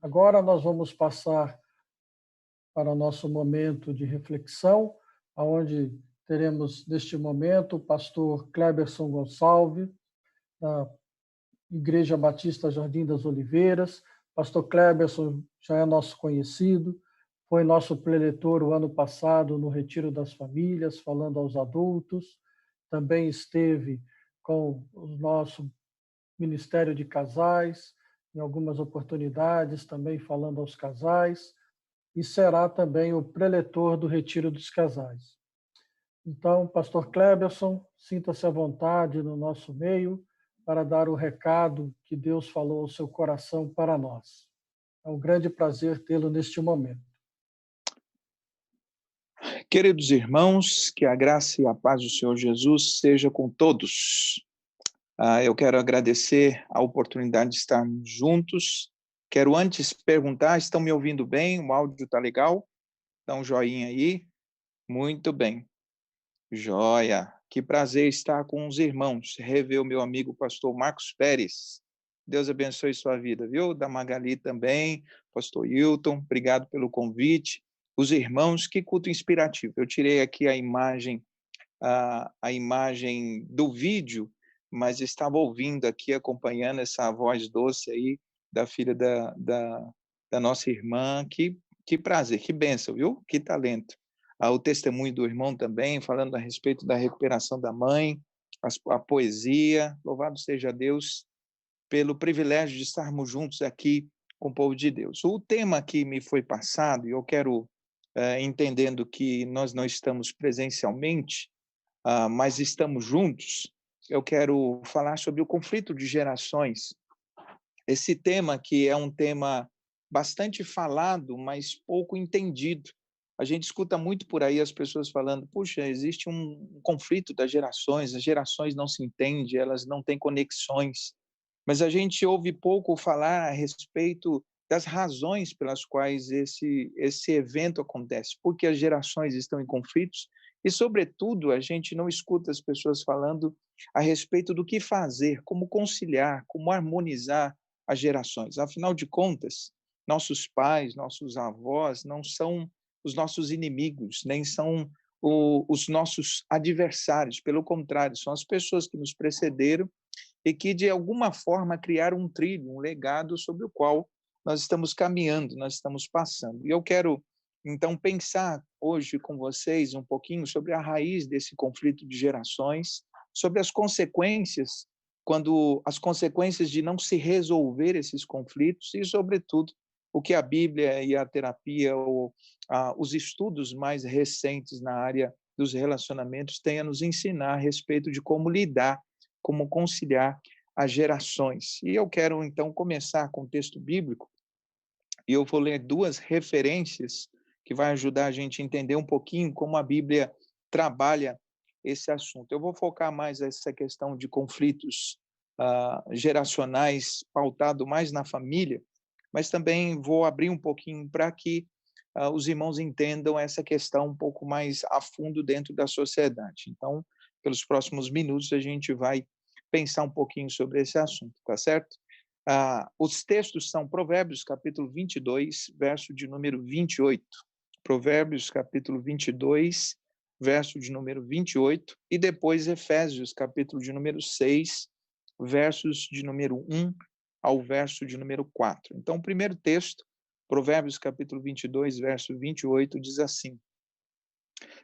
Agora nós vamos passar para o nosso momento de reflexão, onde teremos neste momento o pastor Cleberson Gonçalves, da Igreja Batista Jardim das Oliveiras. Pastor Cleberson já é nosso conhecido, foi nosso preletor o ano passado no Retiro das Famílias, falando aos adultos. Também esteve com o nosso Ministério de Casais, em algumas oportunidades, também falando aos casais, e será também o preletor do Retiro dos Casais. Então, pastor Cleberson, sinta-se à vontade no nosso meio para dar o recado que Deus falou ao seu coração para nós. É um grande prazer tê-lo neste momento. Queridos irmãos, que a graça e a paz do Senhor Jesus seja com todos. Eu quero agradecer a oportunidade de estarmos juntos. Quero antes perguntar, estão me ouvindo bem? O áudio está legal? Dá um joinha aí. Muito bem. Joia. Que prazer estar com os irmãos. Rever o meu amigo pastor Marcos Pérez. Deus abençoe sua vida, viu? Da Magali também, pastor Hilton, obrigado pelo convite. Os irmãos, que culto inspirativo. Eu tirei aqui a imagem do vídeo, mas estava ouvindo aqui, acompanhando essa voz doce aí da filha da nossa irmã. Que prazer, que bênção, viu? Que talento. O testemunho do irmão também, falando a respeito da recuperação da mãe, a poesia. Louvado seja Deus pelo privilégio de estarmos juntos aqui com o povo de Deus. O tema que me foi passado, e eu quero, entendendo que nós não estamos presencialmente, mas estamos juntos, eu quero falar sobre o conflito de gerações. Esse tema que é um tema bastante falado, mas pouco entendido. A gente escuta muito por aí as pessoas falando, puxa, existe um conflito das gerações, as gerações não se entendem, elas não têm conexões. Mas a gente ouve pouco falar a respeito das razões pelas quais esse evento acontece, porque as gerações estão em conflitos e, sobretudo, a gente não escuta as pessoas falando a respeito do que fazer, como conciliar, como harmonizar as gerações. Afinal de contas, nossos pais, nossos avós não são os nossos inimigos, nem são os nossos adversários, pelo contrário, são as pessoas que nos precederam e que, de alguma forma, criaram um trilho, um legado sobre o qual nós estamos caminhando, nós estamos passando. E eu quero, então, pensar hoje com vocês um pouquinho sobre a raiz desse conflito de gerações, sobre as consequências, as consequências de não se resolver esses conflitos e, sobretudo, o que a Bíblia e a terapia, os estudos mais recentes na área dos relacionamentos têm a nos ensinar a respeito de como lidar, como conciliar as gerações. E eu quero, então, começar com o texto bíblico, e eu vou ler duas referências que vai ajudar a gente a entender um pouquinho como a Bíblia trabalha esse assunto. Eu vou focar mais essa questão de conflitos geracionais, pautado mais na família, mas também vou abrir um pouquinho para que os irmãos entendam essa questão um pouco mais a fundo dentro da sociedade. Então, pelos próximos minutos, a gente vai pensar um pouquinho sobre esse assunto, tá certo? Os textos são Provérbios, capítulo 22, verso de número 28. Provérbios, capítulo 22, verso de número 28, e depois Efésios, capítulo de número 6, versos de número 1 ao verso de número 4. Então, o primeiro texto, Provérbios, capítulo 22, verso 28, diz assim: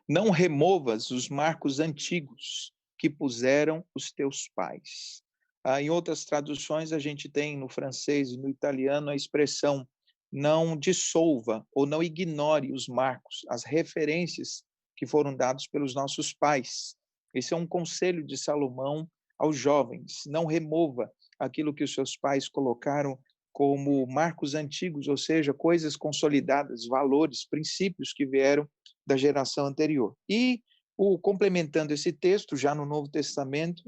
Não removas os marcos antigos que puseram os teus pais. Em outras traduções, a gente tem no francês e no italiano a expressão não dissolva ou não ignore os marcos, as referências que foram dados pelos nossos pais. Esse é um conselho de Salomão aos jovens. Não remova aquilo que os seus pais colocaram como marcos antigos, ou seja, coisas consolidadas, valores, princípios que vieram da geração anterior. E, complementando esse texto, já no Novo Testamento,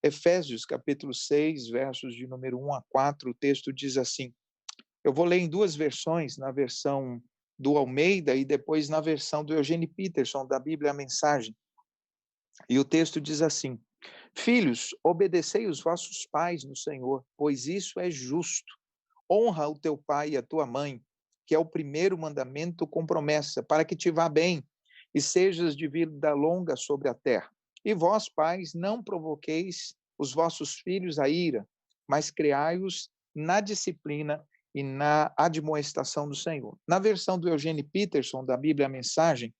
Efésios, capítulo 6, versos de número 1 a 4, o texto diz assim, eu vou ler em duas versões, na versão do Almeida e depois na versão do Eugene Peterson, da Bíblia A Mensagem. E o texto diz assim, Filhos, obedecei os vossos pais no Senhor, pois isso é justo. honra o teu pai e a tua mãe, que é o primeiro mandamento com promessa, para que te vá bem e sejas de vida longa sobre a terra. E vós, pais, não provoqueis os vossos filhos a ira, mas criai-os na disciplina e na admoestação do Senhor. Na versão do Eugene Peterson, da Bíblia a Mensagem,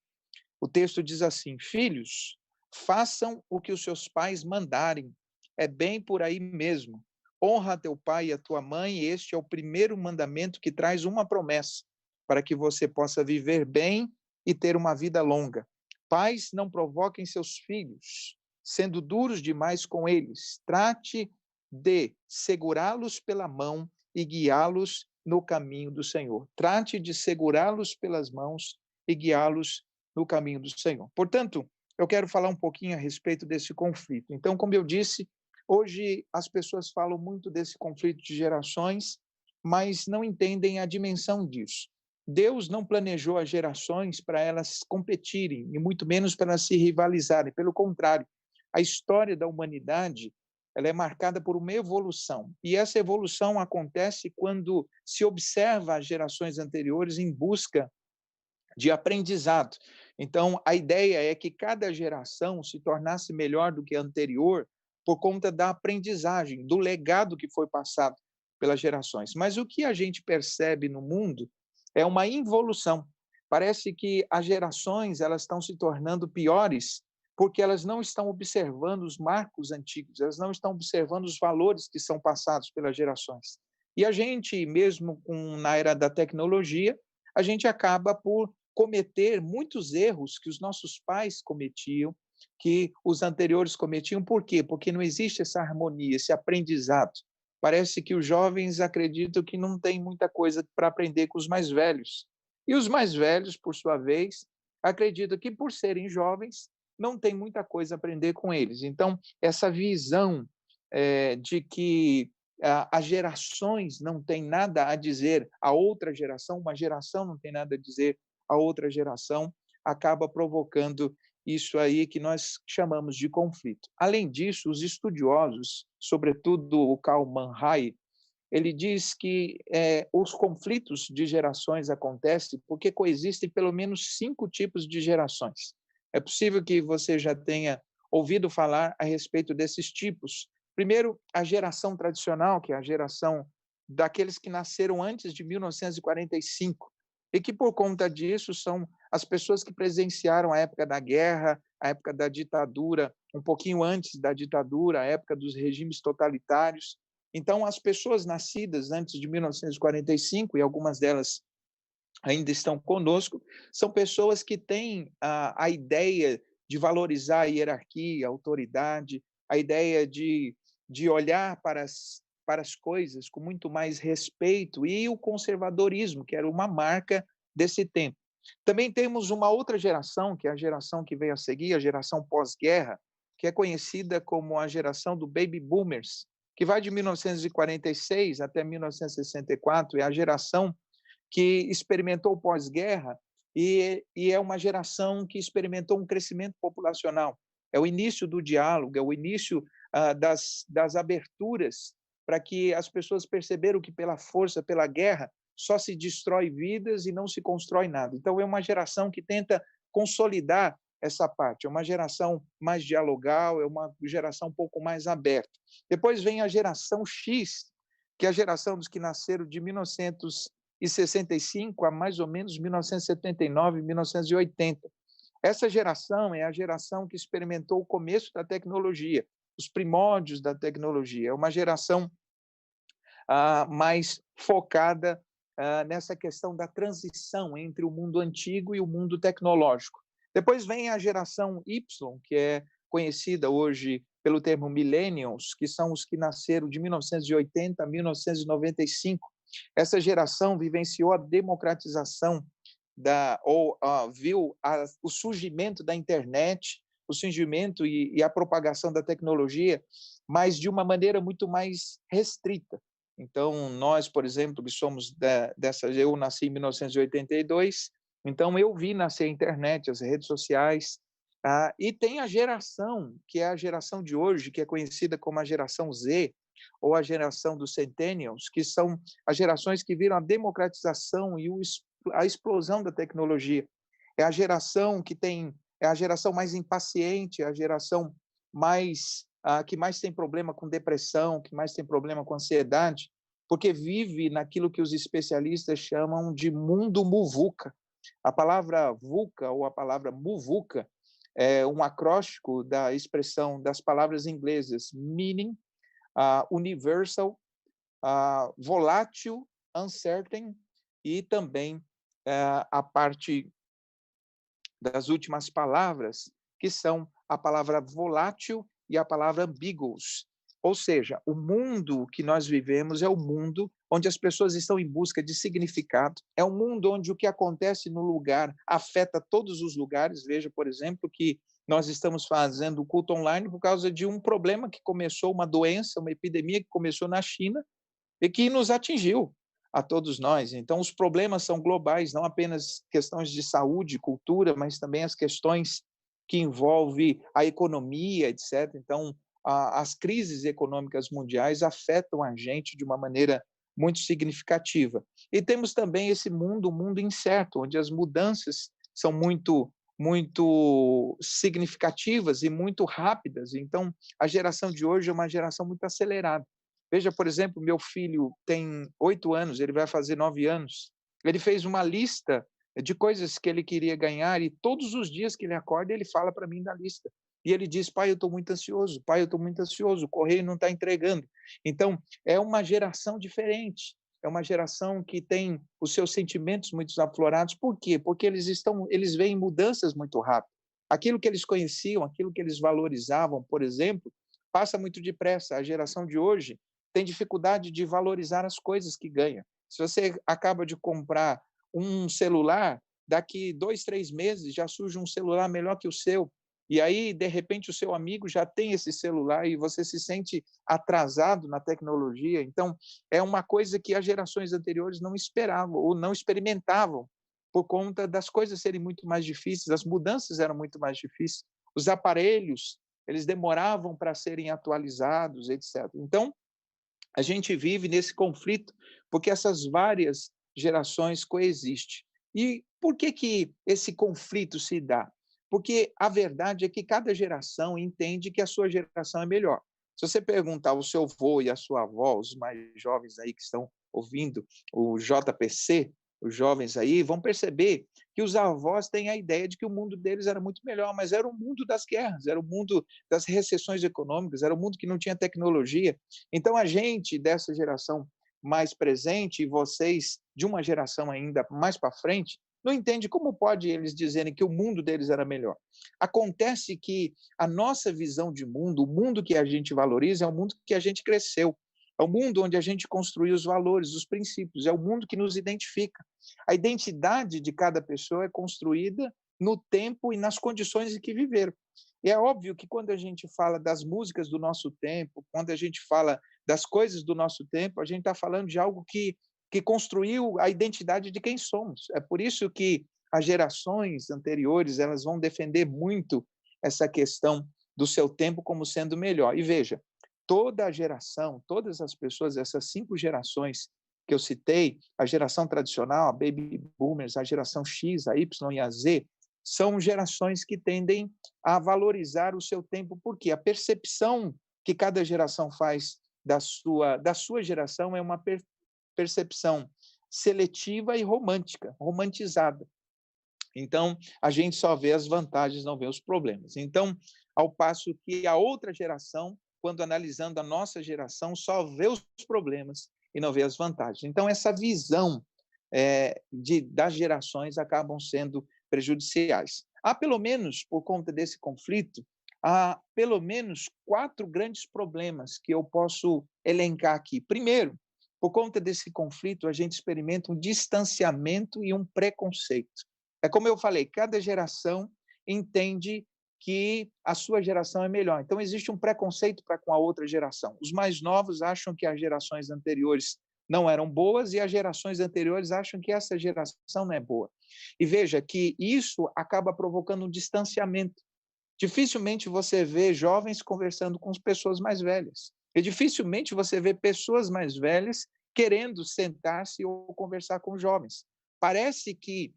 o texto diz assim: filhos, façam o que os seus pais mandarem, é bem por aí mesmo. Honra teu pai e a tua mãe, e este é o primeiro mandamento que traz uma promessa, para que você possa viver bem e ter uma vida longa. Pais, não provoquem seus filhos, sendo duros demais com eles. Trate de segurá-los pela mão e guiá-los no caminho do Senhor. Trate de segurá-los pelas mãos e guiá-los no caminho do Senhor. Portanto, eu quero falar um pouquinho a respeito desse conflito. Então, como eu disse, hoje as pessoas falam muito desse conflito de gerações, mas não entendem a dimensão disso. Deus não planejou as gerações para elas competirem, e muito menos para elas se rivalizarem. Pelo contrário, a história da humanidade, ela é marcada por uma evolução. E essa evolução acontece quando se observa as gerações anteriores em busca de aprendizado. Então, a ideia é que cada geração se tornasse melhor do que a anterior por conta da aprendizagem, do legado que foi passado pelas gerações. Mas o que a gente percebe no mundo é uma involução. Parece que as gerações elas estão se tornando piores porque elas não estão observando os marcos antigos, elas não estão observando os valores que são passados pelas gerações. E a gente, mesmo na era da tecnologia, a gente acaba por cometer muitos erros que os nossos pais cometiam, que os anteriores cometiam. Por quê? Porque não existe essa harmonia, esse aprendizado. Parece que os jovens acreditam que não tem muita coisa para aprender com os mais velhos. E os mais velhos, por sua vez, acreditam que, por serem jovens, não tem muita coisa a aprender com eles. Então, essa visão de que as gerações não têm nada a dizer à outra geração, uma geração não tem nada a dizer à outra geração, acaba provocando isso aí que nós chamamos de conflito. Além disso, os estudiosos, sobretudo o Karl Mannheim, ele diz que os conflitos de gerações acontecem porque coexistem pelo menos 5 tipos de gerações. É possível que você já tenha ouvido falar a respeito desses tipos. Primeiro, a geração tradicional, que é a geração daqueles que nasceram antes de 1945, e que, por conta disso, são as pessoas que presenciaram a época da guerra, a época da ditadura, um pouquinho antes da ditadura, a época dos regimes totalitários. Então, as pessoas nascidas antes de 1945, e algumas delas ainda estão conosco, são pessoas que têm a ideia de valorizar a hierarquia, a autoridade, a ideia de olhar para as coisas com muito mais respeito, e o conservadorismo, que era uma marca desse tempo. Também temos uma outra geração, que é a geração que veio a seguir, a geração pós-guerra, que é conhecida como a geração do Baby Boomers, que vai de 1946 até 1964, é a geração que experimentou pós-guerra e é uma geração que experimentou um crescimento populacional. É o início do diálogo, é o início das aberturas para que as pessoas perceberam que pela força, pela guerra, só se destrói vidas e não se constrói nada. Então, é uma geração que tenta consolidar essa parte, é uma geração mais dialogal, é uma geração um pouco mais aberta. Depois vem a geração X, que é a geração dos que nasceram de 1965 a mais ou menos 1979, 1980. Essa geração é a geração que experimentou o começo da tecnologia, os primórdios da tecnologia. É uma geração mais focada nessa questão da transição entre o mundo antigo e o mundo tecnológico. Depois vem a geração Y, que é conhecida hoje pelo termo millennials, que são os que nasceram de 1980 a 1995. Essa geração vivenciou a democratização viu o surgimento da internet, o surgimento e a propagação da tecnologia, mas de uma maneira muito mais restrita. Então, nós, por exemplo, que somos eu nasci em 1982, então eu vi nascer a internet, as redes sociais, e tem a geração, que é a geração de hoje, que é conhecida como a geração Z, ou a geração dos Centennials, que são as gerações que viram a democratização e a explosão da tecnologia. É a geração é a geração mais impaciente, é a geração que mais tem problema com depressão, que mais tem problema com ansiedade, porque vive naquilo que os especialistas chamam de mundo muvuca. A palavra VUCA ou a palavra muvuca é um acróstico da expressão das palavras inglesas meaning, universal, volátil, uncertain, e também a parte das últimas palavras, que são a palavra volátil e a palavra ambiguous. Ou seja, o mundo que nós vivemos é o mundo onde as pessoas estão em busca de significado, é um mundo onde o que acontece no lugar afeta todos os lugares. Veja, por exemplo, que nós estamos fazendo o culto online por causa de um problema que começou, uma doença, uma epidemia que começou na China e que nos atingiu a todos nós. Então, os problemas são globais, não apenas questões de saúde, cultura, mas também as questões que envolvem a economia, etc. Então, as crises econômicas mundiais afetam a gente de uma maneira muito significativa. E temos também esse mundo, um mundo incerto, onde as mudanças são muito significativas e muito rápidas. Então, a geração de hoje é uma geração muito acelerada. Veja, por exemplo, meu filho tem 8 anos, ele vai fazer 9 anos. Ele fez uma lista de coisas que ele queria ganhar e todos os dias que ele acorda, ele fala para mim da lista. E ele diz, pai, eu estou muito ansioso, pai, eu estou muito ansioso, o correio não está entregando. Então, é uma geração diferente, é uma geração que tem os seus sentimentos muito aflorados. Por quê? Porque eles veem mudanças muito rápido. Aquilo que eles conheciam, aquilo que eles valorizavam, por exemplo, passa muito depressa. A geração de hoje tem dificuldade de valorizar as coisas que ganha. Se você acaba de comprar um celular, daqui 2, 3 meses já surge um celular melhor que o seu. E aí, de repente, o seu amigo já tem esse celular e você se sente atrasado na tecnologia. Então, é uma coisa que as gerações anteriores não esperavam ou não experimentavam, por conta das coisas serem muito mais difíceis, as mudanças eram muito mais difíceis, os aparelhos, eles demoravam para serem atualizados, etc. Então, a gente vive nesse conflito porque essas várias gerações coexistem. E por que esse conflito se dá? Porque a verdade é que cada geração entende que a sua geração é melhor. Se você perguntar ao seu avô e à sua avó, os mais jovens aí que estão ouvindo o JPC, os jovens aí vão perceber que os avós têm a ideia de que o mundo deles era muito melhor, mas era o mundo das guerras, era o mundo das recessões econômicas, era o mundo que não tinha tecnologia. Então, a gente dessa geração mais presente, e vocês de uma geração ainda mais para frente, não entende como pode eles dizerem que o mundo deles era melhor. Acontece que a nossa visão de mundo, o mundo que a gente valoriza, é o mundo que a gente cresceu. É o mundo onde a gente construiu os valores, os princípios, é o mundo que nos identifica. A identidade de cada pessoa é construída no tempo e nas condições em que viveram. E é óbvio que quando a gente fala das músicas do nosso tempo, quando a gente fala das coisas do nosso tempo, a gente está falando de algo que construiu a identidade de quem somos. É por isso que as gerações anteriores elas vão defender muito essa questão do seu tempo como sendo melhor. E veja, toda a geração, todas as pessoas, essas 5 gerações que eu citei, a geração tradicional, a Baby Boomers, a geração X, a Y e a Z, são gerações que tendem a valorizar o seu tempo, porque a percepção que cada geração faz da sua geração é uma percepção seletiva e romântica, romantizada. Então, a gente só vê as vantagens, não vê os problemas. Então, ao passo que a outra geração, quando analisando a nossa geração, só vê os problemas e não vê as vantagens. Então, essa visão das gerações acabam sendo prejudiciais. Há, pelo menos, por conta desse conflito, há pelo menos 4 grandes problemas que eu posso elencar aqui. Primeiro, por conta desse conflito, a gente experimenta um distanciamento e um preconceito. É como eu falei, cada geração entende que a sua geração é melhor. Então, existe um preconceito para com a outra geração. Os mais novos acham que as gerações anteriores não eram boas e as gerações anteriores acham que essa geração não é boa. E veja que isso acaba provocando um distanciamento. Dificilmente você vê jovens conversando com pessoas mais velhas. E dificilmente você vê pessoas mais velhas querendo sentar-se ou conversar com jovens. Parece que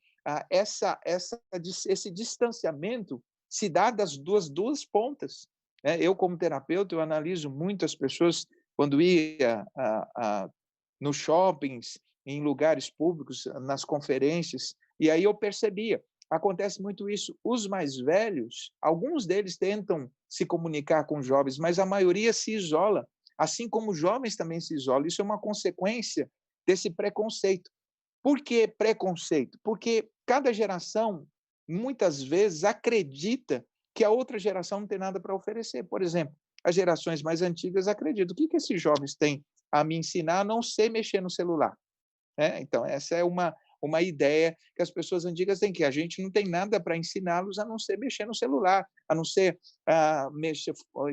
esse distanciamento se dá das duas pontas, né? Eu, como terapeuta, eu analiso muito as pessoas quando ia nos shoppings, em lugares públicos, nas conferências, e aí eu percebia, acontece muito isso. Os mais velhos, alguns deles tentam se comunicar com os jovens, mas a maioria se isola, assim como os jovens também se isolam. Isso é uma consequência desse preconceito. Por que preconceito? Porque cada geração, muitas vezes, acredita que a outra geração não tem nada para oferecer. Por exemplo, as gerações mais antigas acreditam. O que esses jovens têm a me ensinar? A não sei mexer no celular. Então, essa é uma ideia que as pessoas antigas têm, que a gente não tem nada para ensiná-los a não ser mexer no celular, a não ser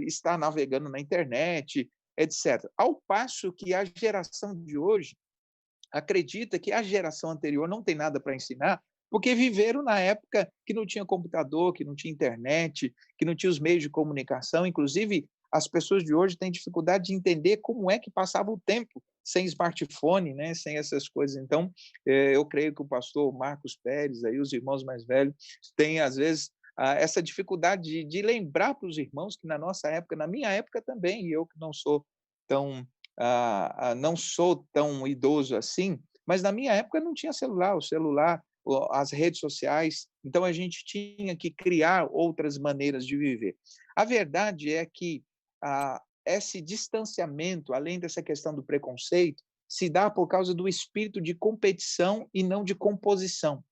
estar navegando na internet, etc. Ao passo que a geração de hoje acredita que a geração anterior não tem nada para ensinar, porque viveram na época que não tinha computador, que não tinha internet, que não tinha os meios de comunicação. Inclusive, as pessoas de hoje têm dificuldade de entender como é que passava o tempo sem smartphone, né, sem essas coisas. Então, eu creio que o pastor Marcos Pérez, aí, os irmãos mais velhos, têm, às vezes, essa dificuldade de lembrar para os irmãos que na nossa época, na minha época também, e eu que tão não sou tão idoso assim, mas na minha época não tinha celular, as redes sociais, então a gente tinha que criar outras maneiras de viver. A verdade é que esse distanciamento, além dessa questão do preconceito, se dá por causa do espírito de competição e não de composição.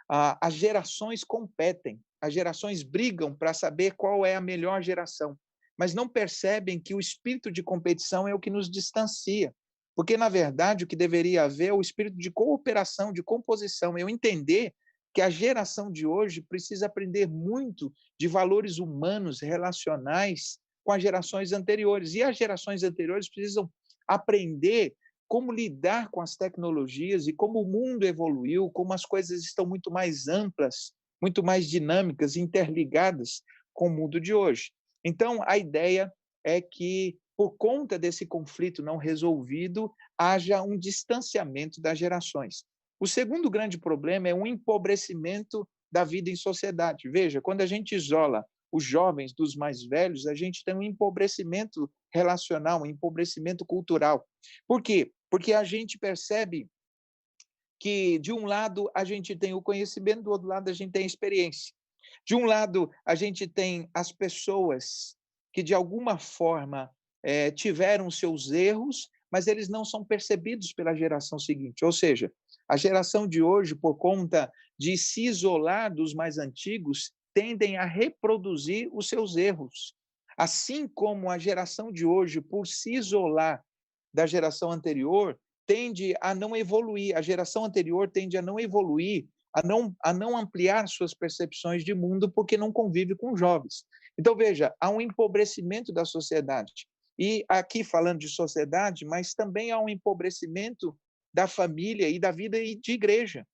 As gerações competem, as gerações brigam para saber qual é a melhor geração, mas não percebem que o espírito de competição é o que nos distancia, porque, na verdade, o que deveria haver é o espírito de cooperação, de composição, eu entender que a geração de hoje precisa aprender muito de valores humanos, relacionais, com as gerações anteriores, e as gerações anteriores precisam aprender como lidar com as tecnologias e como o mundo evoluiu, como as coisas estão muito mais amplas, muito mais dinâmicas, interligadas com o mundo de hoje. Então, a ideia é que, por conta desse conflito não resolvido, haja um distanciamento das gerações. O segundo grande problema é um empobrecimento da vida em sociedade. Veja, quando a gente isola os jovens dos mais velhos, a gente tem um empobrecimento relacional, um empobrecimento cultural. Por quê? Porque a gente percebe que, de um lado, a gente tem o conhecimento, do outro lado, a gente tem a experiência. De um lado, a gente tem as pessoas que, de alguma forma, tiveram seus erros, mas eles não são percebidos pela geração seguinte. Ou seja, a geração de hoje, por conta de se isolar dos mais antigos, tendem a reproduzir os seus erros. Assim como a geração de hoje, por se isolar da geração anterior, tende a não evoluir, a geração anterior tende a não evoluir, a não ampliar suas percepções de mundo, porque não convive com jovens. Então, veja, há um empobrecimento da sociedade. E aqui falando de sociedade, mas também há um empobrecimento da família e da vida de igreja.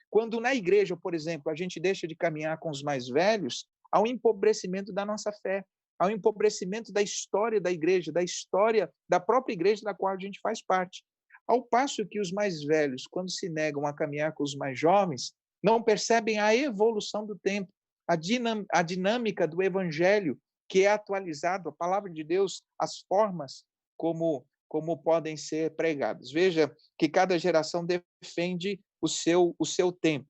Quando na igreja, por exemplo, a gente deixa de caminhar com os mais velhos, há um empobrecimento da nossa fé, há um empobrecimento da história da igreja, da história da própria igreja da qual a gente faz parte. Ao passo que os mais velhos, quando se negam a caminhar com os mais jovens, não percebem a evolução do tempo, a dinâmica do evangelho, que é atualizado, a palavra de Deus, as formas como podem ser pregadas. Veja que cada geração defende o seu tempo.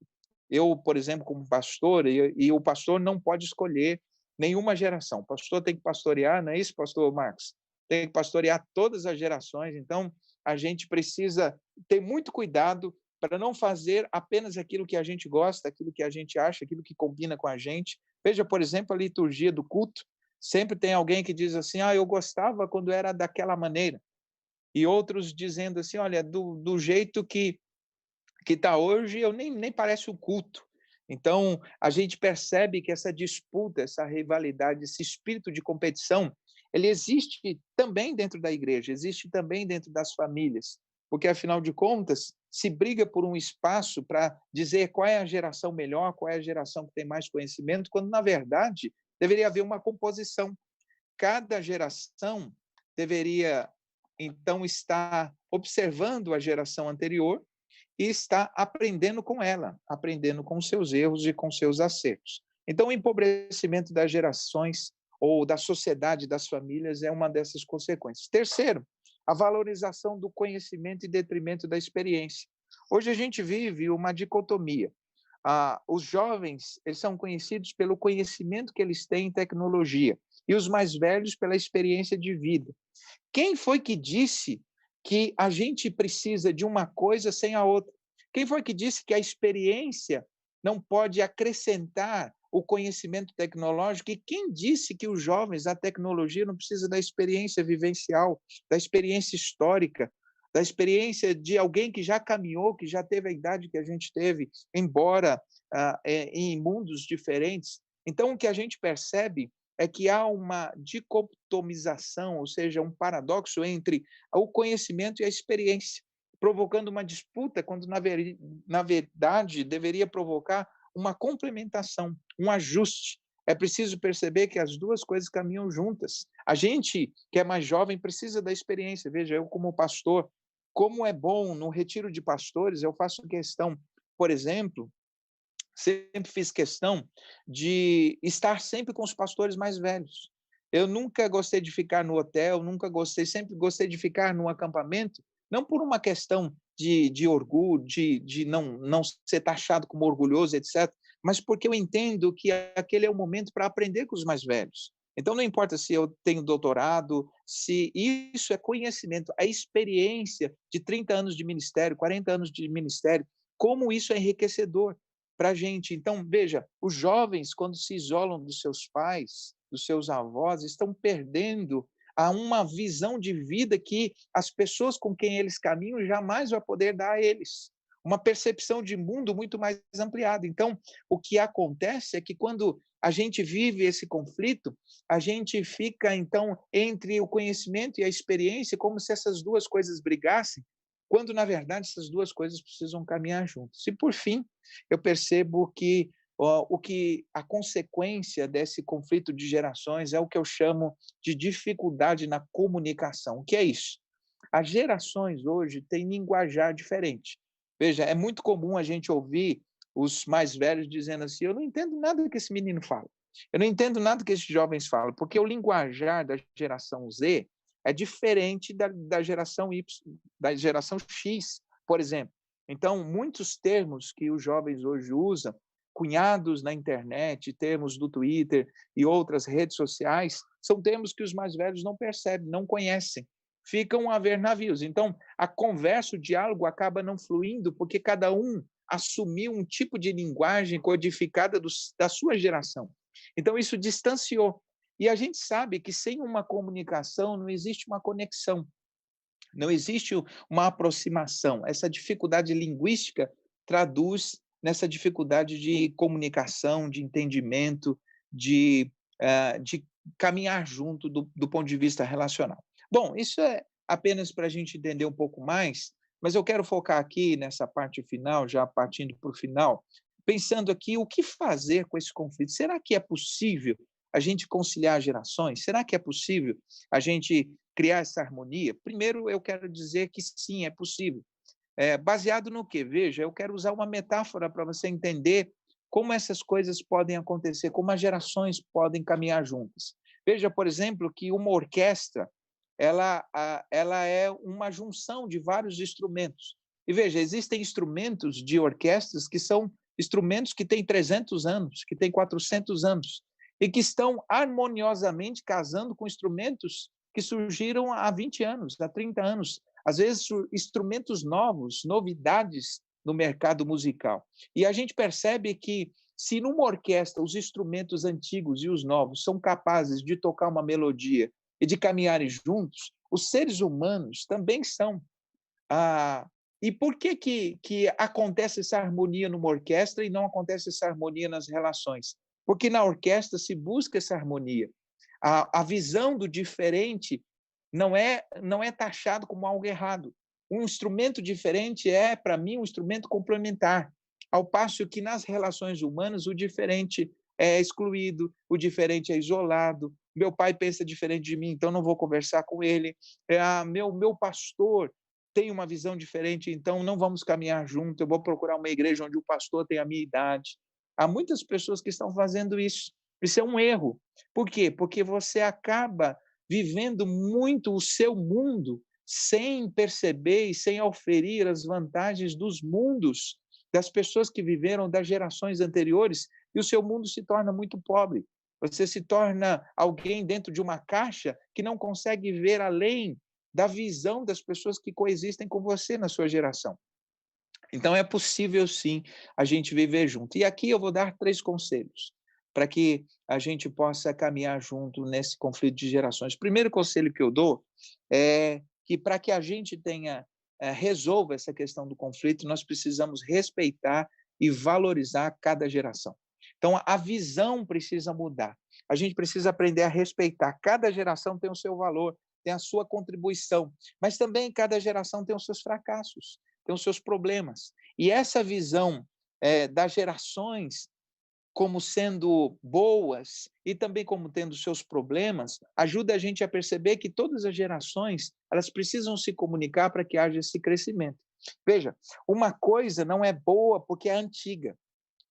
Eu, por exemplo, como pastor, e o pastor não pode escolher nenhuma geração. O pastor tem que pastorear, não é isso, pastor Marcos? Tem que pastorear todas as gerações. Então, a gente precisa ter muito cuidado para não fazer apenas aquilo que a gente gosta, aquilo que a gente acha, aquilo que combina com a gente. Veja, por exemplo, a liturgia do culto. Sempre tem alguém que diz assim, eu gostava quando era daquela maneira. E outros dizendo assim, olha, do jeito que está hoje, eu nem parece o culto. Então, a gente percebe que essa disputa, essa rivalidade, esse espírito de competição, ele existe também dentro da igreja, existe também dentro das famílias, porque, afinal de contas, se briga por um espaço para dizer qual é a geração melhor, qual é a geração que tem mais conhecimento, quando, na verdade, deveria haver uma composição. Cada geração deveria, então, estar observando a geração anterior e estar aprendendo com ela, aprendendo com seus erros e com seus acertos. Então, o empobrecimento das gerações ou da sociedade, das famílias, é uma dessas consequências. Terceiro, a valorização do conhecimento em detrimento da experiência. Hoje a gente vive uma dicotomia. Os jovens, eles são conhecidos pelo conhecimento que eles têm em tecnologia e os mais velhos pela experiência de vida. Quem foi que disse que a gente precisa de uma coisa sem a outra? Quem foi que disse que a experiência não pode acrescentar o conhecimento tecnológico? E quem disse que os jovens, a tecnologia não precisa da experiência vivencial, da experiência histórica, da experiência de alguém que já caminhou, que já teve a idade que a gente teve, embora em mundos diferentes? Então, o que a gente percebe é que há uma dicotomização, ou seja, um paradoxo entre o conhecimento e a experiência, provocando uma disputa, quando, na verdade, deveria provocar uma complementação, um ajuste. É preciso perceber que as duas coisas caminham juntas. A gente que é mais jovem precisa da experiência. Veja, eu como pastor, como é bom no retiro de pastores, eu faço questão, por exemplo, sempre fiz questão de estar sempre com os pastores mais velhos. Eu nunca gostei de ficar no hotel, sempre gostei de ficar no acampamento, não por uma questão de orgulho, de não ser taxado como orgulhoso, etc., mas porque eu entendo que aquele é o momento para aprender com os mais velhos. Então, não importa se eu tenho doutorado, se isso é conhecimento, a experiência de 30 anos de ministério, 40 anos de ministério, como isso é enriquecedor para a gente. Então, veja, os jovens, quando se isolam dos seus pais, dos seus avós, estão perdendo uma visão de vida que as pessoas com quem eles caminham jamais vão poder dar a eles. Uma percepção de mundo muito mais ampliada. Então, o que acontece é que quando a gente vive esse conflito, a gente fica, então, entre o conhecimento e a experiência, como se essas duas coisas brigassem, quando, na verdade, essas duas coisas precisam caminhar juntas. E, por fim, eu percebo que a consequência desse conflito de gerações é o que eu chamo de dificuldade na comunicação. O que é isso? As gerações hoje têm linguajar diferente. Veja, é muito comum a gente ouvir os mais velhos dizendo assim: eu não entendo nada do que esse menino fala, eu não entendo nada do que esses jovens falam, porque o linguajar da geração Z é diferente da geração Y, da geração X, por exemplo. Então, muitos termos que os jovens hoje usam, cunhados na internet, termos do Twitter e outras redes sociais, são termos que os mais velhos não percebem, não conhecem, ficam a ver navios. Então, a conversa, o diálogo acaba não fluindo, porque cada um assumiu um tipo de linguagem codificada da sua geração. Então, isso distanciou. E a gente sabe que sem uma comunicação não existe uma conexão, não existe uma aproximação. Essa dificuldade linguística traduz nessa dificuldade de comunicação, de entendimento, de caminhar junto do ponto de vista relacional. Bom, isso é apenas para a gente entender um pouco mais, mas eu quero focar aqui nessa parte final, já partindo para o final, pensando aqui o que fazer com esse conflito. Será que é possível a gente conciliar gerações? Será que é possível a gente criar essa harmonia? Primeiro, eu quero dizer que sim, é possível. Baseado no quê? Veja, eu quero usar uma metáfora para você entender como essas coisas podem acontecer, como as gerações podem caminhar juntas. Veja, por exemplo, que uma orquestra ela é uma junção de vários instrumentos. E veja, existem instrumentos de orquestras que são instrumentos que têm 300 anos, que têm 400 anos, e que estão harmoniosamente casando com instrumentos que surgiram há 20 anos, há 30 anos. Às vezes, instrumentos novos, novidades no mercado musical. E a gente percebe que, se numa orquestra os instrumentos antigos e os novos são capazes de tocar uma melodia e de caminharem juntos, os seres humanos também são. E por que acontece essa harmonia numa orquestra e não acontece essa harmonia nas relações? Porque na orquestra se busca essa harmonia. A visão do diferente não é taxado como algo errado. Um instrumento diferente é, para mim, um instrumento complementar, ao passo que nas relações humanas o diferente é excluído, o diferente é isolado, meu pai pensa diferente de mim, então não vou conversar com ele. Meu pastor tem uma visão diferente, então não vamos caminhar junto, eu vou procurar uma igreja onde o pastor tem a minha idade. Há muitas pessoas que estão fazendo isso. Isso é um erro. Por quê? Porque você acaba vivendo muito o seu mundo sem perceber e sem oferir as vantagens dos mundos das pessoas que viveram das gerações anteriores, e o seu mundo se torna muito pobre. Você se torna alguém dentro de uma caixa que não consegue ver além da visão das pessoas que coexistem com você na sua geração. Então, é possível, sim, a gente viver junto. E aqui eu vou dar 3 conselhos para que a gente possa caminhar junto nesse conflito de gerações. O primeiro conselho que eu dou é que, para que a gente resolva essa questão do conflito, nós precisamos respeitar e valorizar cada geração. Então, a visão precisa mudar. A gente precisa aprender a respeitar. Cada geração tem o seu valor, tem a sua contribuição, mas também cada geração tem os seus fracassos, tem os seus problemas. E essa visão das gerações como sendo boas e também como tendo seus problemas, ajuda a gente a perceber que todas as gerações, elas precisam se comunicar para que haja esse crescimento. Veja, uma coisa não é boa porque é antiga.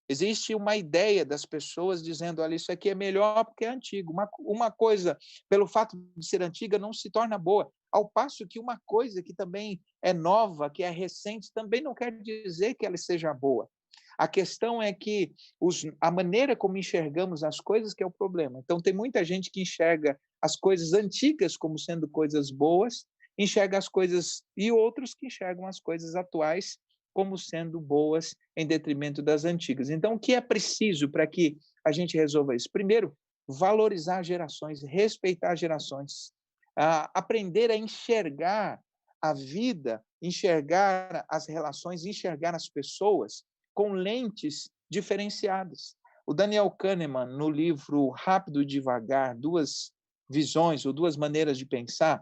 Existe uma ideia das pessoas dizendo, olha, isso aqui é melhor porque é antigo. Uma coisa, pelo fato de ser antiga, não se torna boa. Ao passo que uma coisa que também é nova, que é recente, também não quer dizer que ela seja boa. A questão é que a maneira como enxergamos as coisas que é o problema. Então, tem muita gente que enxerga as coisas antigas como sendo coisas boas, enxerga as coisas, e outros que enxergam as coisas atuais como sendo boas em detrimento das antigas. Então, o que é preciso para que a gente resolva isso? Primeiro, valorizar gerações, respeitar gerações, aprender a enxergar a vida, enxergar as relações, enxergar as pessoas com lentes diferenciadas. O Daniel Kahneman, no livro Rápido e Devagar, Duas Visões ou Duas Maneiras de Pensar,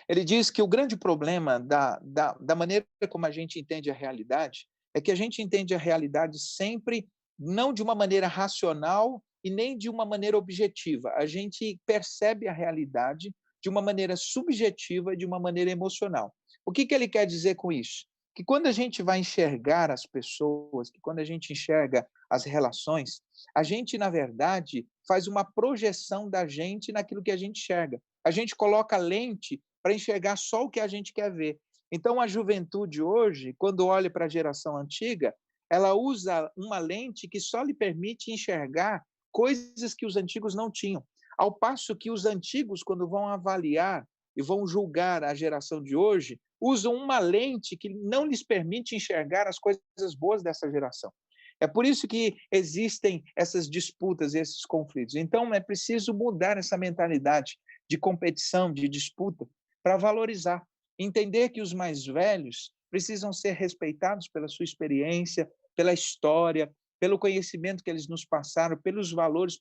ele diz que o grande problema da maneira como a gente entende a realidade é que a gente entende a realidade sempre não de uma maneira racional e nem de uma maneira objetiva. A gente percebe a realidade de uma maneira subjetiva e de uma maneira emocional. O que ele quer dizer com isso? Que quando a gente vai enxergar as pessoas, que quando a gente enxerga as relações, a gente, na verdade, faz uma projeção da gente naquilo que a gente enxerga. A gente coloca lente para enxergar só o que a gente quer ver. Então, a juventude hoje, quando olha para a geração antiga, ela usa uma lente que só lhe permite enxergar coisas que os antigos não tinham. Ao passo que os antigos, quando vão avaliar e vão julgar a geração de hoje, usam uma lente que não lhes permite enxergar as coisas boas dessa geração. É por isso que existem essas disputas, esses conflitos. Então, é preciso mudar essa mentalidade de competição, de disputa, para valorizar. Entender que os mais velhos precisam ser respeitados pela sua experiência, pela história, pelo conhecimento que eles nos passaram, pelos valores,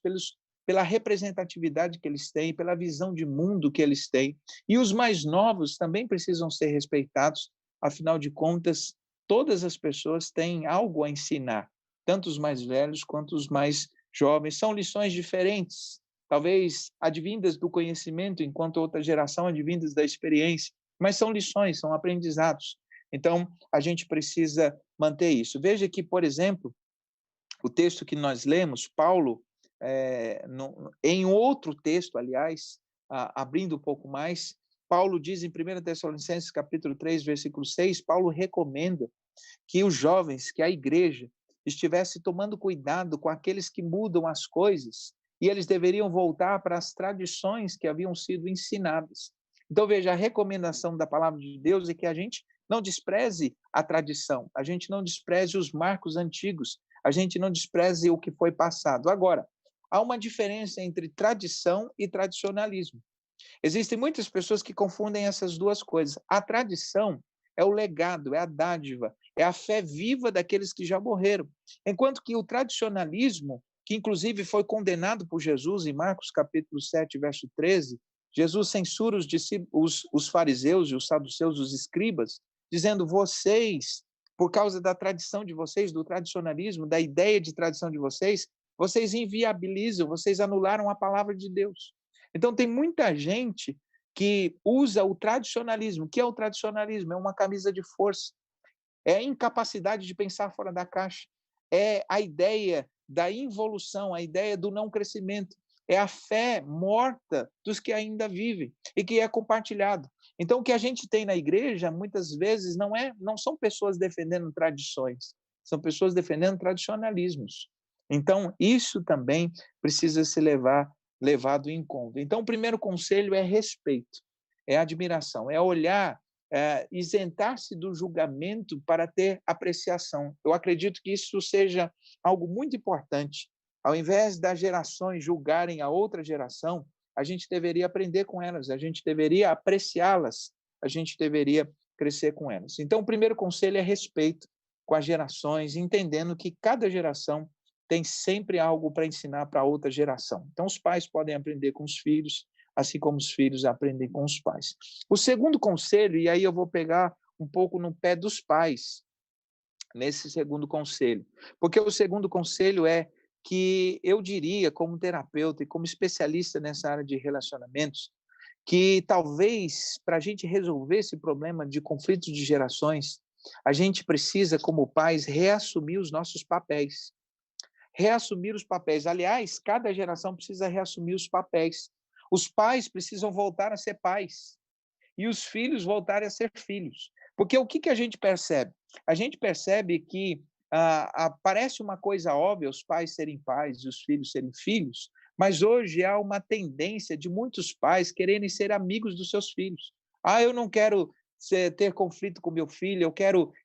pela representatividade que eles têm, pela visão de mundo que eles têm. E os mais novos também precisam ser respeitados, afinal de contas, todas as pessoas têm algo a ensinar, tanto os mais velhos quanto os mais jovens. São lições diferentes, talvez advindas do conhecimento, enquanto outra geração advindas da experiência, mas são lições, são aprendizados. Então, a gente precisa manter isso. Veja que, por exemplo, o texto que nós lemos, Paulo, em outro texto, aliás, abrindo um pouco mais, Paulo diz em 1 Tessalonicenses, capítulo 3, versículo 6, Paulo recomenda que os jovens, que a igreja, estivesse tomando cuidado com aqueles que mudam as coisas, e eles deveriam voltar para as tradições que haviam sido ensinadas. Então, veja, a recomendação da palavra de Deus é que a gente não despreze a tradição, a gente não despreze os marcos antigos, a gente não despreze o que foi passado. Agora, há uma diferença entre tradição e tradicionalismo. Existem muitas pessoas que confundem essas duas coisas. A tradição é o legado, é a dádiva, é a fé viva daqueles que já morreram. Enquanto que o tradicionalismo, que inclusive foi condenado por Jesus em Marcos capítulo 7, verso 13, Jesus censura os fariseus e os saduceus, os escribas, dizendo, vocês, por causa da tradição de vocês, do tradicionalismo, da ideia de tradição de vocês, vocês inviabilizam, vocês anularam a palavra de Deus. Então, tem muita gente que usa o tradicionalismo. O que é o tradicionalismo? É uma camisa de força, é a incapacidade de pensar fora da caixa, é a ideia da involução, a ideia do não crescimento, é a fé morta dos que ainda vivem e que é compartilhado. Então, o que a gente tem na igreja, muitas vezes, não são pessoas defendendo tradições, são pessoas defendendo tradicionalismos. Então, isso também precisa ser levado em conta. Então, o primeiro conselho é respeito, é admiração, é olhar, isentar-se do julgamento para ter apreciação. Eu acredito que isso seja algo muito importante. Ao invés das gerações julgarem a outra geração, a gente deveria aprender com elas, a gente deveria apreciá-las, a gente deveria crescer com elas. Então, o primeiro conselho é respeito com as gerações, entendendo que cada geração tem sempre algo para ensinar para outra geração. Então, os pais podem aprender com os filhos, assim como os filhos aprendem com os pais. O segundo conselho, e aí eu vou pegar um pouco no pé dos pais, nesse segundo conselho, porque o segundo conselho é que eu diria, como terapeuta e como especialista nessa área de relacionamentos, que talvez para a gente resolver esse problema de conflitos de gerações, a gente precisa, como pais, reassumir os nossos papéis. Reassumir os papéis. Aliás, cada geração precisa reassumir os papéis. Os pais precisam voltar a ser pais e os filhos voltarem a ser filhos. Porque o que a gente percebe? A gente percebe que parece uma coisa óbvia os pais serem pais e os filhos serem filhos, mas hoje há uma tendência de muitos pais quererem ser amigos dos seus filhos. Eu não quero ter conflito com meu filho,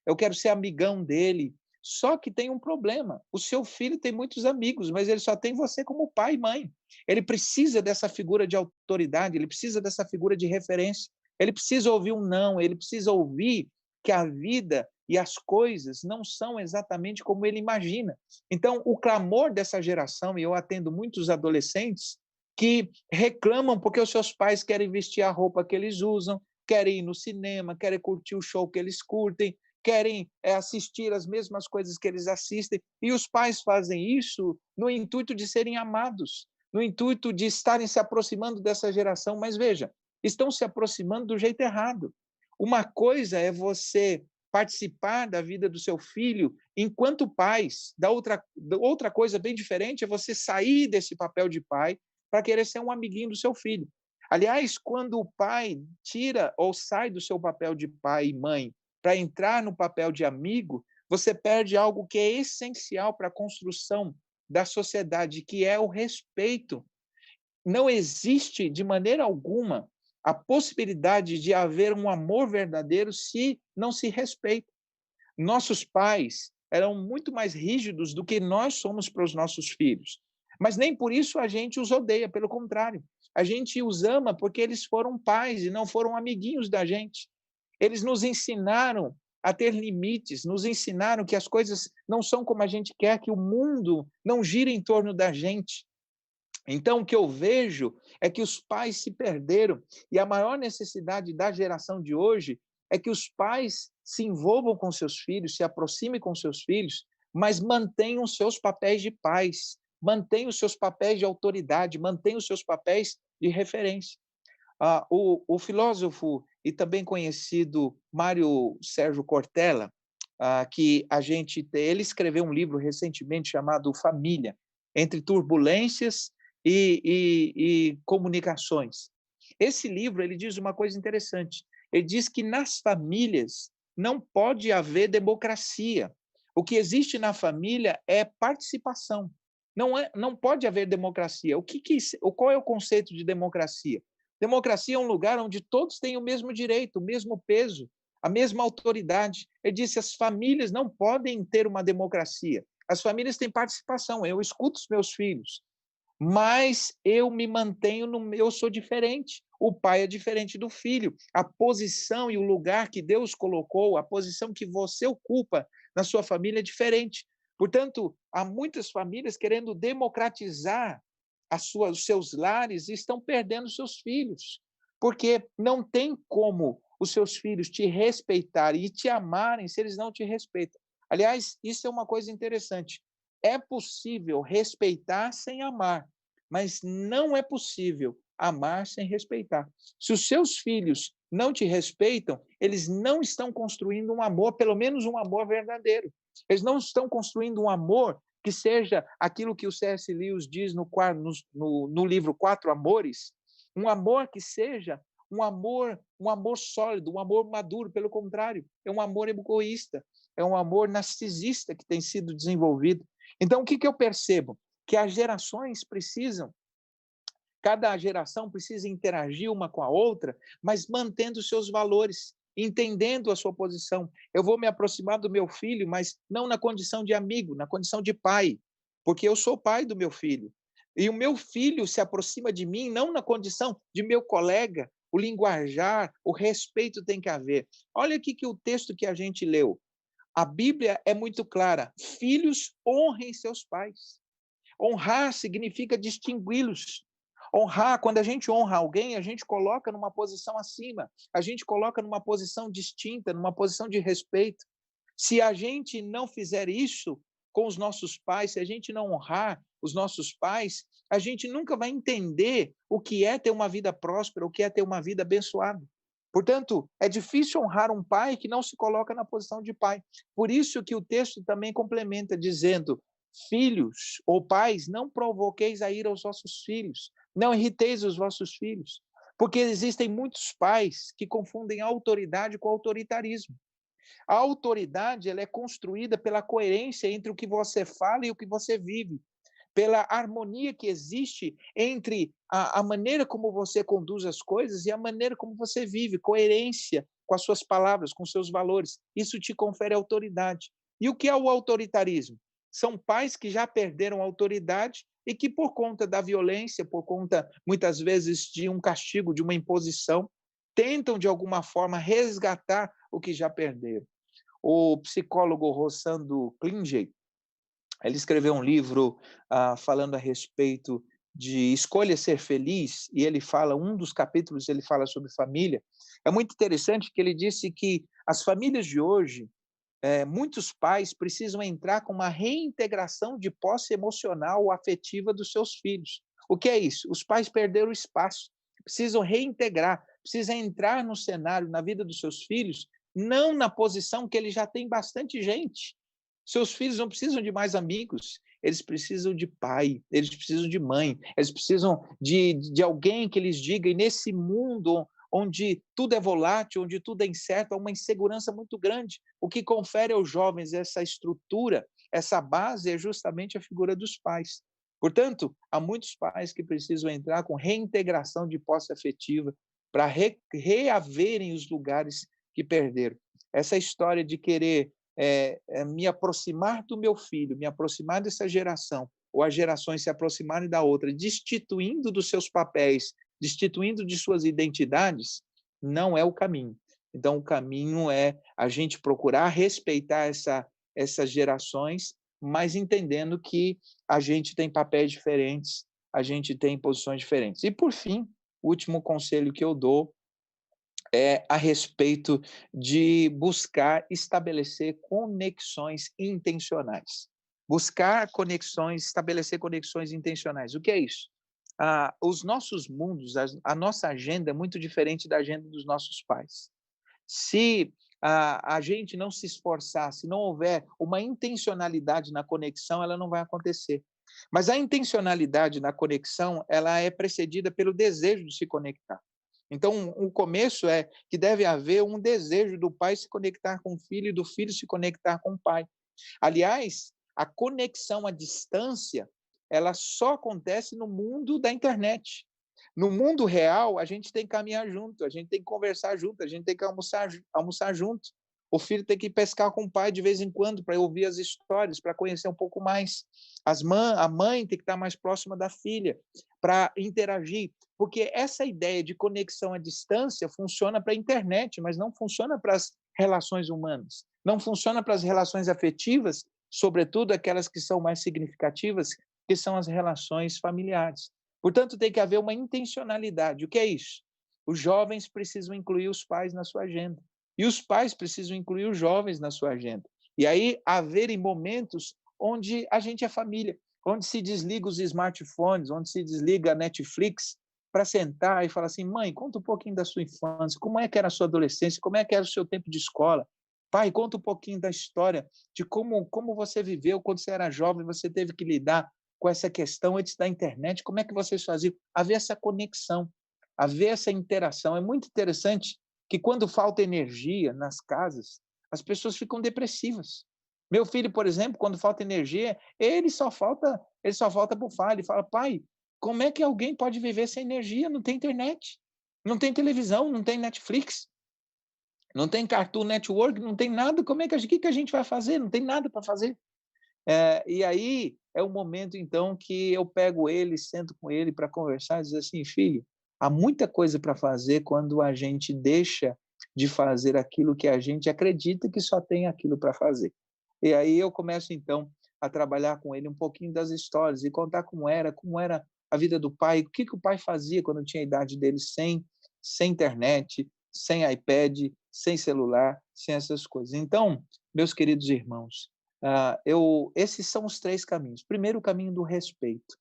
eu quero ser amigão dele. Só que tem um problema. O seu filho tem muitos amigos, mas ele só tem você como pai e mãe. Ele precisa dessa figura de autoridade, ele precisa dessa figura de referência. Ele precisa ouvir um não, ele precisa ouvir que a vida e as coisas não são exatamente como ele imagina. Então, o clamor dessa geração, e eu atendo muitos adolescentes que reclamam porque os seus pais querem vestir a roupa que eles usam, querem ir no cinema, querem curtir o show que eles curtem, querem assistir as mesmas coisas que eles assistem, e os pais fazem isso no intuito de serem amados, no intuito de estarem se aproximando dessa geração, mas veja, estão se aproximando do jeito errado. Uma coisa é você participar da vida do seu filho enquanto pais, outra coisa bem diferente é você sair desse papel de pai para querer ser um amiguinho do seu filho. Aliás, quando o pai tira ou sai do seu papel de pai e mãe para entrar no papel de amigo, você perde algo que é essencial para a construção da sociedade, que é o respeito. Não existe, de maneira alguma, a possibilidade de haver um amor verdadeiro se não se respeita. Nossos pais eram muito mais rígidos do que nós somos para os nossos filhos. Mas nem por isso a gente os odeia, pelo contrário. A gente os ama porque eles foram pais e não foram amiguinhos da gente. Eles nos ensinaram a ter limites, nos ensinaram que as coisas não são como a gente quer, que o mundo não gira em torno da gente. Então, o que eu vejo é que os pais se perderam e a maior necessidade da geração de hoje é que os pais se envolvam com seus filhos, se aproximem com seus filhos, mas mantenham seus papéis de pais, mantenham os seus papéis de autoridade, mantenham os seus papéis de referência. O filósofo e também conhecido Mário Sérgio Cortella, ele escreveu um livro recentemente chamado Família, Entre Turbulências e Comunicações. Esse livro ele diz uma coisa interessante. Ele diz que nas famílias não pode haver democracia. O que existe na família é participação. Não pode haver democracia. Qual é o conceito de democracia? Democracia é um lugar onde todos têm o mesmo direito, o mesmo peso, a mesma autoridade. Ele disse: as famílias não podem ter uma democracia. As famílias têm participação. Eu escuto os meus filhos, mas eu me mantenho eu sou diferente. O pai é diferente do filho. A posição e o lugar que Deus colocou, a posição que você ocupa na sua família é diferente. Portanto, há muitas famílias querendo democratizar os seus lares e estão perdendo seus filhos, porque não tem como os seus filhos te respeitarem e te amarem se eles não te respeitam. Aliás, isso é uma coisa interessante. É possível respeitar sem amar, mas não é possível amar sem respeitar. Se os seus filhos não te respeitam, eles não estão construindo um amor, pelo menos um amor verdadeiro. Eles não estão construindo um amor que seja aquilo que o C.S. Lewis diz no livro Quatro Amores, um amor que seja um amor sólido, um amor maduro. Pelo contrário, é um amor egoísta, é um amor narcisista que tem sido desenvolvido. Então, o que eu percebo? Que as gerações precisam, cada geração precisa interagir uma com a outra, mas mantendo seus valores, entendendo a sua posição. Eu vou me aproximar do meu filho, mas não na condição de amigo, na condição de pai, porque eu sou pai do meu filho. E o meu filho se aproxima de mim não na condição de meu colega, o linguajar, o respeito tem que haver. Olha aqui que o texto que a gente leu. A Bíblia é muito clara. Filhos, honrem seus pais. Honrar significa distingui-los. Honrar, quando a gente honra alguém, a gente coloca numa posição acima, a gente coloca numa posição distinta, numa posição de respeito. Se a gente não fizer isso com os nossos pais, se a gente não honrar os nossos pais, a gente nunca vai entender o que é ter uma vida próspera, o que é ter uma vida abençoada. Portanto, é difícil honrar um pai que não se coloca na posição de pai. Por isso que o texto também complementa, dizendo: filhos ou pais, não provoqueis a ira aos vossos filhos, não irriteis os vossos filhos, porque existem muitos pais que confundem a autoridade com o autoritarismo. A autoridade, ela é construída pela coerência entre o que você fala e o que você vive, pela harmonia que existe entre a maneira como você conduz as coisas e a maneira como você vive, coerência com as suas palavras, com seus valores. Isso te confere autoridade. E o que é o autoritarismo? São pais que já perderam a autoridade e que, por conta da violência, por conta, muitas vezes, de um castigo, de uma imposição, tentam, de alguma forma, resgatar o que já perderam. O psicólogo Rossando Klingel, ele escreveu um livro falando a respeito de escolha ser feliz, e ele fala, um dos capítulos ele fala sobre família. É muito interessante que ele disse que as famílias de hoje, muitos pais precisam entrar com uma reintegração de posse emocional ou afetiva dos seus filhos. O que é isso? Os pais perderam espaço, precisam reintegrar, precisam entrar no cenário, na vida dos seus filhos, não na posição que ele já tem bastante gente. Seus filhos não precisam de mais amigos, eles precisam de pai, eles precisam de mãe, eles precisam de alguém que lhes diga, e nesse mundo onde tudo é volátil, onde tudo é incerto, há uma insegurança muito grande. O que confere aos jovens essa estrutura, essa base, é justamente a figura dos pais. Portanto, há muitos pais que precisam entrar com reintegração de posse afetiva para reaverem os lugares que perderam. Essa história de querer me aproximar do meu filho, me aproximar dessa geração, ou as gerações se aproximarem da outra, destituindo dos seus papéis, destituindo de suas identidades, não é o caminho. Então, o caminho é a gente procurar respeitar essas gerações, mas entendendo que a gente tem papéis diferentes, a gente tem posições diferentes. E, por fim, o último conselho que eu dou é a respeito de buscar estabelecer conexões intencionais. Buscar conexões, estabelecer conexões intencionais. O que é isso? Os nossos mundos, a nossa agenda é muito diferente da agenda dos nossos pais. Se a gente não se esforçar, se não houver uma intencionalidade na conexão, ela não vai acontecer. Mas a intencionalidade na conexão, ela é precedida pelo desejo de se conectar. Então, o começo é que deve haver um desejo do pai se conectar com o filho e do filho se conectar com o pai. Aliás, a conexão à distância, ela só acontece no mundo da internet. No mundo real, a gente tem que caminhar junto, a gente tem que conversar junto, a gente tem que almoçar junto. O filho tem que pescar com o pai de vez em quando para ouvir as histórias, para conhecer um pouco mais. A mãe tem que estar mais próxima da filha para interagir, porque essa ideia de conexão à distância funciona para a internet, mas não funciona para as relações humanas, não funciona para as relações afetivas, sobretudo aquelas que são mais significativas, que são as relações familiares. Portanto, tem que haver uma intencionalidade. O que é isso? Os jovens precisam incluir os pais na sua agenda. E os pais precisam incluir os jovens na sua agenda. E aí, haverem momentos onde a gente é família, onde se desliga os smartphones, onde se desliga a Netflix, para sentar e falar assim: mãe, conta um pouquinho da sua infância, como é que era a sua adolescência, como é que era o seu tempo de escola. Pai, conta um pouquinho da história, de como você viveu quando você era jovem, você teve que lidar com essa questão antes da internet, como é que vocês faziam? Haver essa conexão, haver essa interação. É muito interessante que quando falta energia nas casas, as pessoas ficam depressivas. Meu filho, por exemplo, quando falta energia, ele só falta bufar, ele fala: pai, como é que alguém pode viver sem energia? Não tem internet, não tem televisão, não tem Netflix, não tem Cartoon Network, não tem nada. Como é que a gente vai fazer? Não tem nada para fazer. E aí é o momento, então, que eu pego ele, sento com ele para conversar e dizer assim: filho, há muita coisa para fazer quando a gente deixa de fazer aquilo que a gente acredita que só tem aquilo para fazer. E aí eu começo, então, a trabalhar com ele um pouquinho das histórias e contar como era a vida do pai, o que o pai fazia quando tinha a idade dele sem internet, sem iPad, sem celular, sem essas coisas. Então, meus queridos irmãos, esses são os 3 caminhos. Primeiro, o caminho do respeito.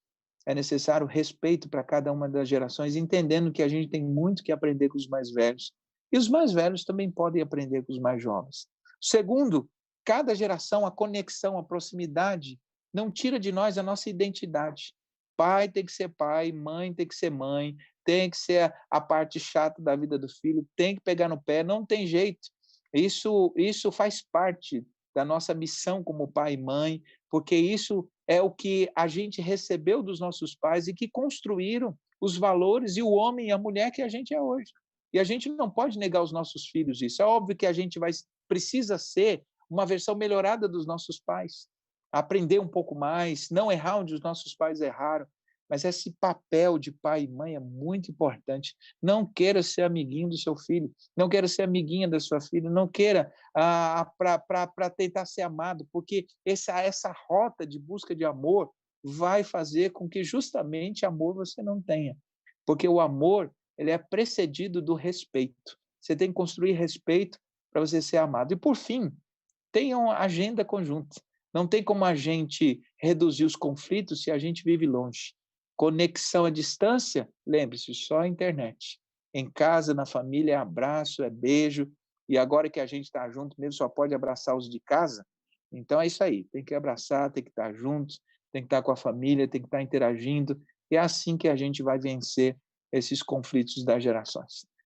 É necessário respeito para cada uma das gerações, entendendo que a gente tem muito que aprender com os mais velhos, e os mais velhos também podem aprender com os mais jovens. Segundo, cada geração, a conexão, a proximidade, não tira de nós a nossa identidade. Pai tem que ser pai, mãe tem que ser mãe, tem que ser a parte chata da vida do filho, tem que pegar no pé, não tem jeito. Isso faz parte da nossa missão como pai e mãe, porque isso é o que a gente recebeu dos nossos pais e que construíram os valores e o homem e a mulher que a gente é hoje. E a gente não pode negar aos nossos filhos isso. É óbvio que a gente precisa ser uma versão melhorada dos nossos pais, aprender um pouco mais, não errar onde os nossos pais erraram, mas esse papel de pai e mãe é muito importante. Não queira ser amiguinho do seu filho, não queira ser amiguinha da sua filha, não queira para tentar ser amado, porque essa rota de busca de amor vai fazer com que justamente amor você não tenha, porque o amor ele é precedido do respeito. Você tem que construir respeito para você ser amado. E por fim, tenham agenda conjunta. Não tem como a gente reduzir os conflitos se a gente vive longe. Conexão à distância, lembre-se, só a internet. Em casa, na família, é abraço, é beijo. E agora que a gente está junto mesmo, só pode abraçar os de casa. Então é isso aí, tem que abraçar, tem que estar juntos, tem que estar com a família, tem que estar interagindo. E é assim que a gente vai vencer esses conflitos das gerações.